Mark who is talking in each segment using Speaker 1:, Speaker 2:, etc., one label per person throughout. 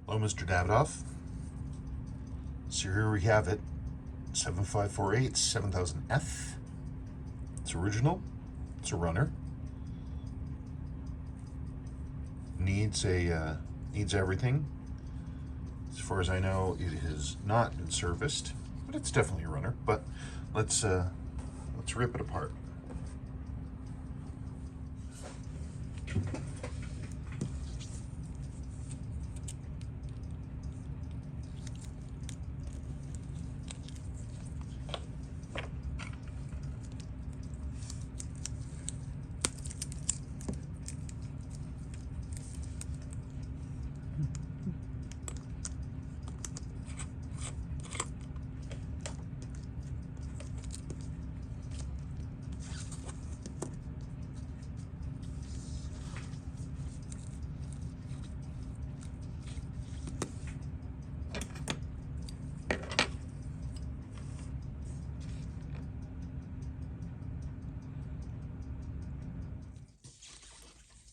Speaker 1: Hello, Mr. Davidoff. So here we have it, 7548 7000F. It's original. It's a runner. Needs everything. As far as I know, it has not been serviced, but it's definitely a runner. But let's rip it apart.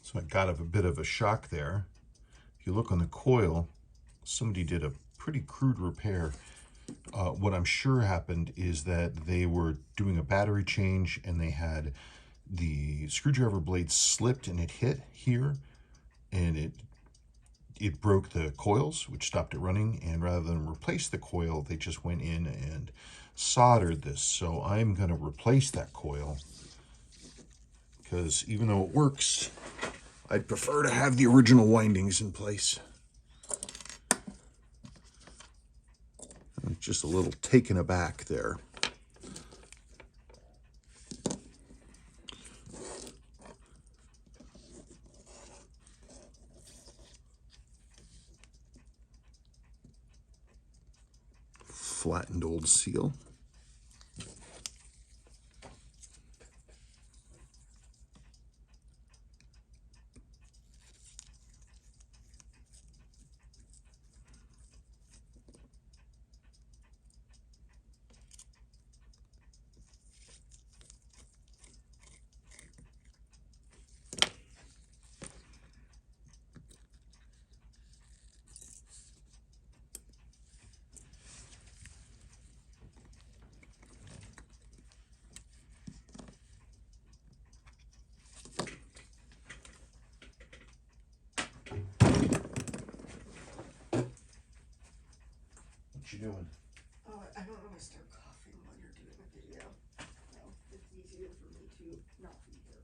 Speaker 1: So I got a bit of a shock there. If you look on the coil, somebody did a pretty crude repair. What I'm sure happened is that they were doing a battery change and they had the screwdriver blade slipped and it hit here, and it broke the coils, which stopped it running. And rather than replace the coil, they just went in and soldered this. So I'm going to replace that coil, because even though it works, I'd prefer to have the original windings in place. I'm just a little taken aback there. Flattened old seal. What you doing?
Speaker 2: Oh, I don't want to start coughing while you're doing a video. So it's easier for me to not be here.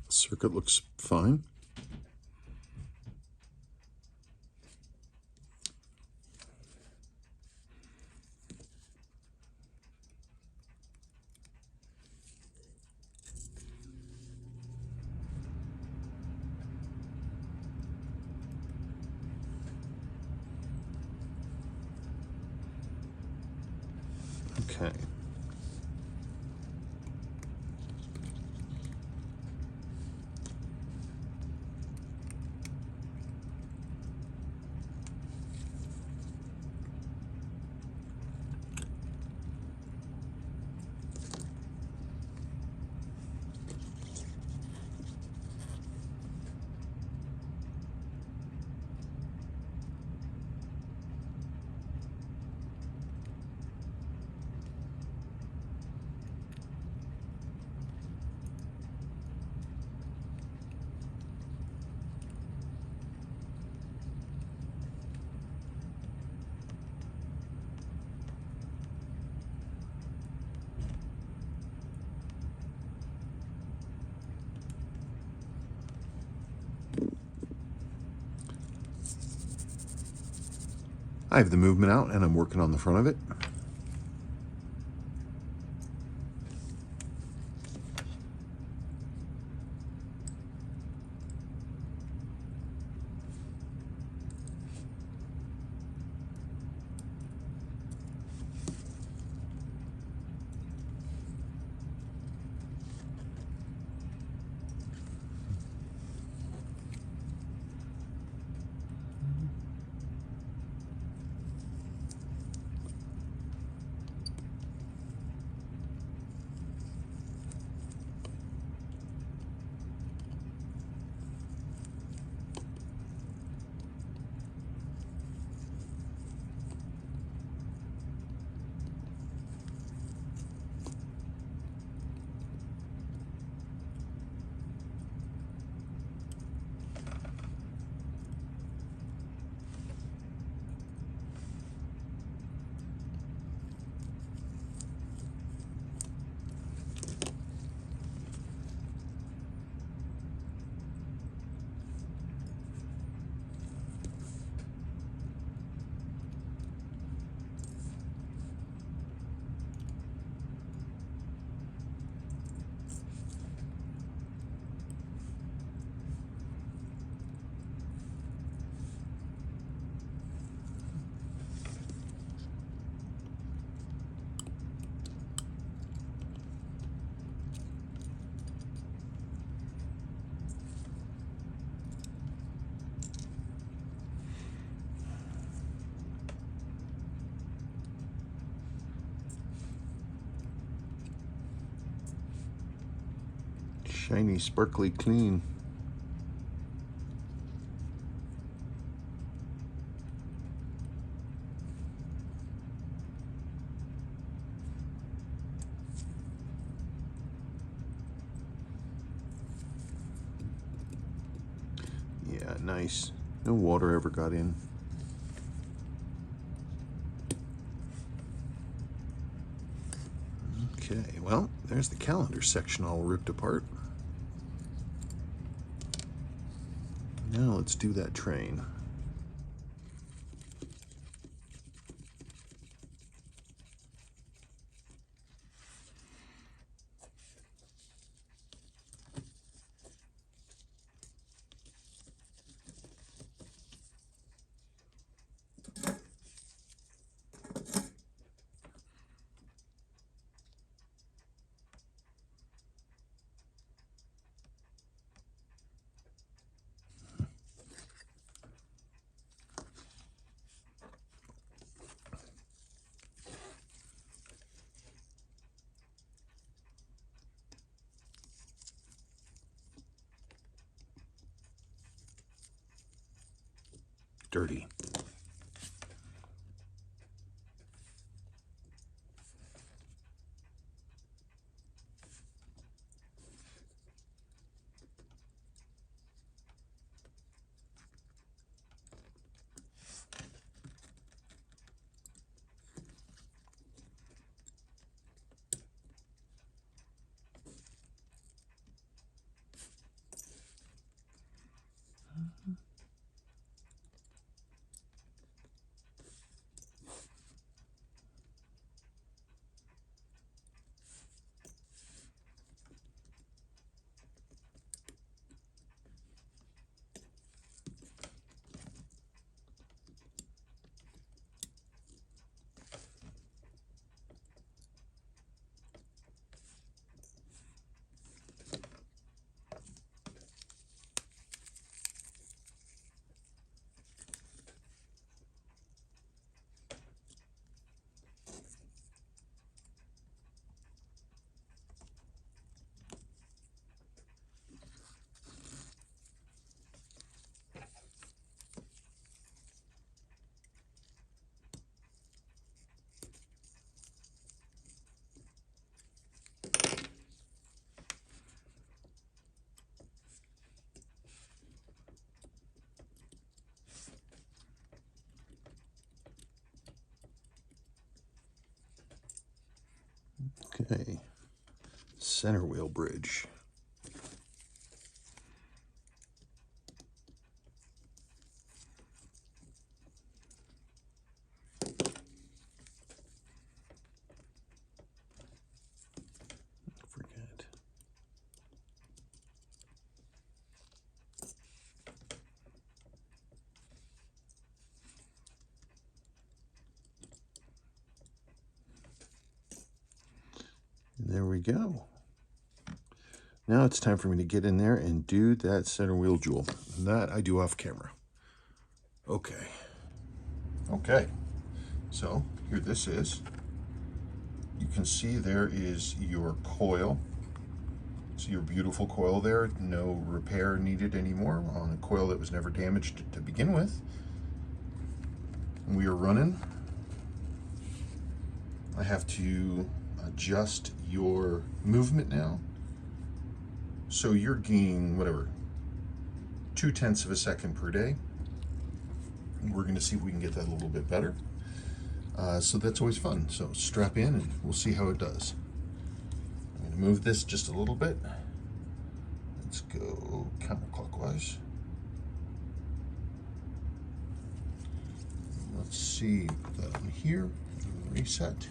Speaker 1: Circuit looks fine. Okay. I have the movement out and I'm working on the front of it. Shiny, sparkly, clean. Yeah, nice. No water ever got in. Okay, well, there's the calendar section all ripped apart. Now let's do that train. Dirty. Okay, center wheel bridge. There we go. Now it's time for me to get in there and do that center wheel jewel. And that I do off camera. Okay. Okay. So here this is. You can see there is your coil. So your beautiful coil there. No repair needed anymore on a coil that was never damaged to begin with. And we are running. I have to adjust your movement now. So you're gaining, whatever, 0.2 of a second per day. And we're going to see if we can get that a little bit better. So that's always fun. So strap in and we'll see how it does. I'm going to move this just a little bit. Let's go counterclockwise. Let's see, put that on here, reset.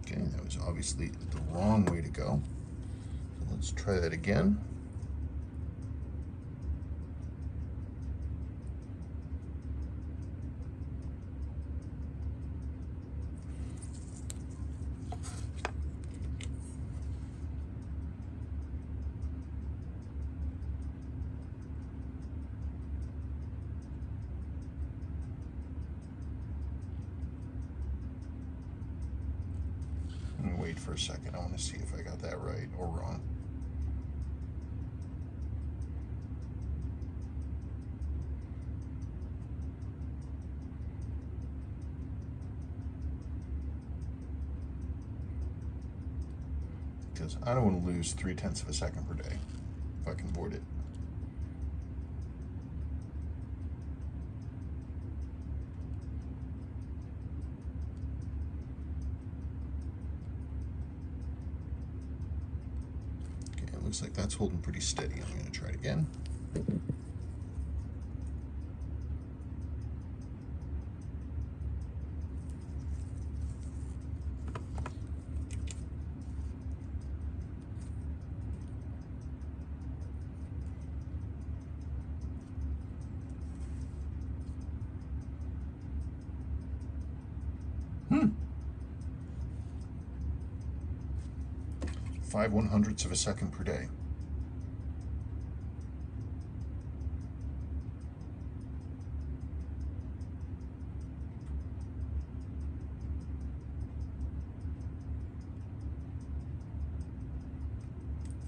Speaker 1: Okay, that was obviously the wrong way to go. So let's try that again. Wait for a second. I want to see if I got that right or wrong. Because I don't want to lose 0.3 of a second per day if I can avoid it. Looks like that's holding pretty steady. I'm going to try it again. Hmm. 5/100ths of a second per day.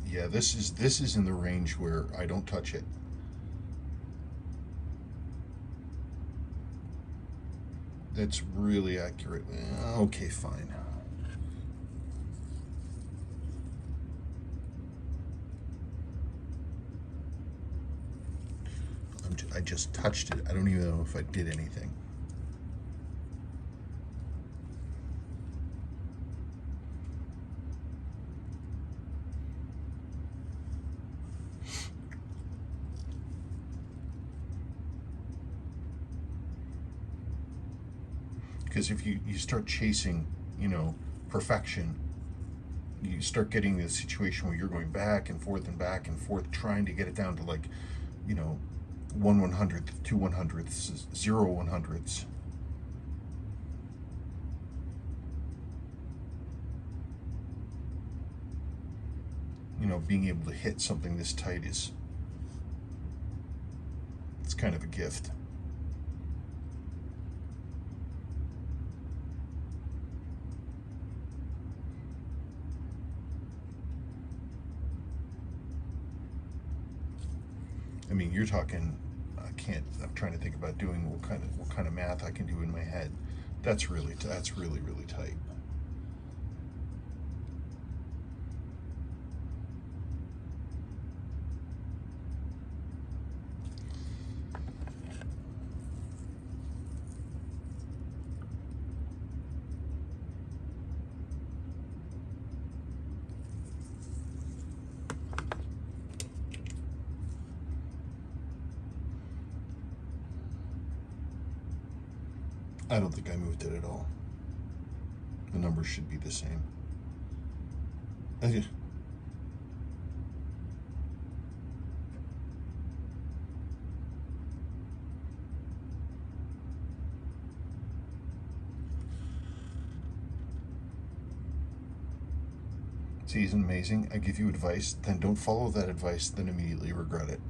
Speaker 1: Yeah, this is in the range where I don't touch it. That's really accurate. Okay, fine. I just touched it. I don't even know if I did anything. Because if you start chasing, perfection, you start getting this situation where you're going back and forth, trying to get it down to 1/100th, 2/100ths, 0/100ths. Being able to hit something this tight it's kind of a gift. I mean, you're talking. I'm trying to think about doing what kind of math I can do in my head. That's really tight. I don't think I moved it at all. The numbers should be the same. See, isn't amazing? I give you advice, then don't follow that advice, then immediately regret it.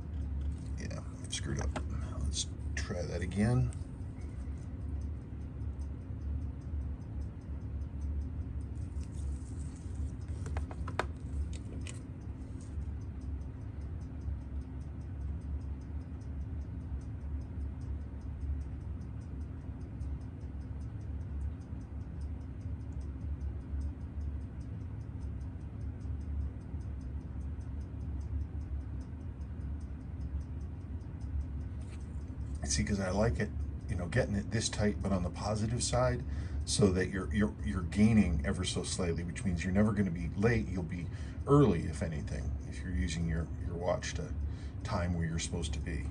Speaker 1: Yeah, I've screwed up. Let's try that again. See, because I like it, you know, getting it this tight, but on the positive side, so that you're gaining ever so slightly, which means you're never going to be late. You'll be early, if anything, if you're using your watch to time where you're supposed to be.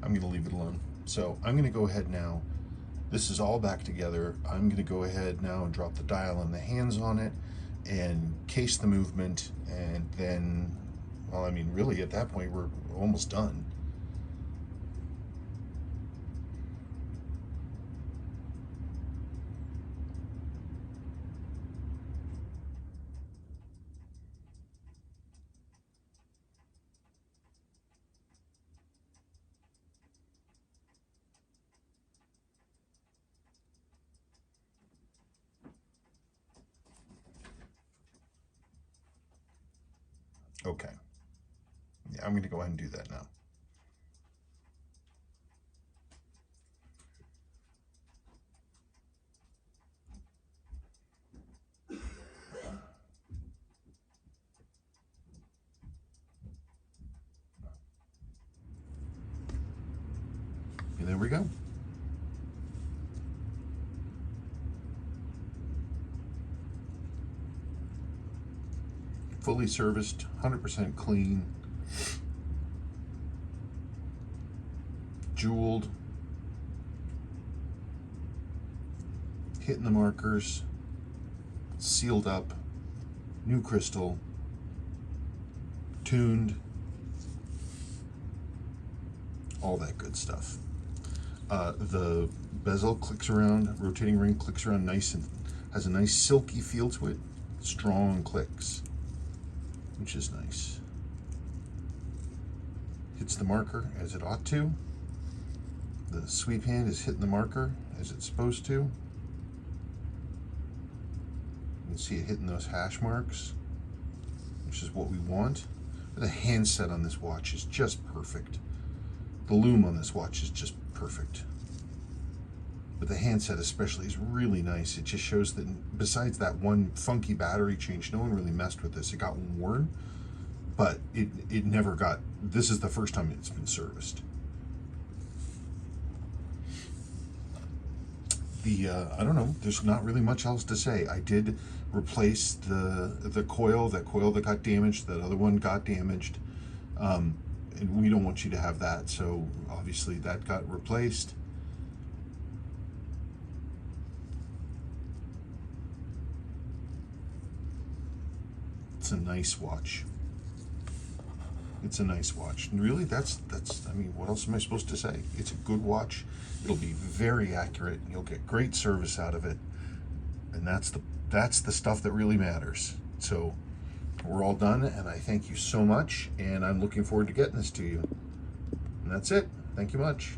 Speaker 1: I'm going to leave it alone. So I'm going to go ahead now. This is all back together. I'm going to go ahead now and drop the dial and the hands on it and case the movement. And then, well, I mean, really at that point, we're almost done. Okay. Yeah, I'm going to go ahead and do that now. And there we go. Fully serviced, 100% clean, jeweled, hitting the markers, sealed up, new crystal, tuned, all that good stuff. The bezel clicks around, rotating ring clicks around nice and has a nice silky feel to it. Strong clicks, which is nice. Hits the marker as it ought to. The sweep hand is hitting the marker as it's supposed to. You can see it hitting those hash marks, which is what we want. The handset on this watch is just perfect. The loom on this watch is just perfect. But the handset especially is really nice. It just shows that besides that one funky battery change, no one really messed with this. It got worn, but it never got, this is the first time it's been serviced. I don't know, there's not really much else to say. I did replace the coil, that coil that got damaged, that other one got damaged. And we don't want you to have that, so obviously that got replaced. It's a nice watch. It's a nice watch. And really, that's, I mean, what else am I supposed to say? It's a good watch. It'll be very accurate. You'll get great service out of it. And that's the stuff that really matters. So we're all done, and I thank you so much, and I'm looking forward to getting this to you. And that's it. Thank you much.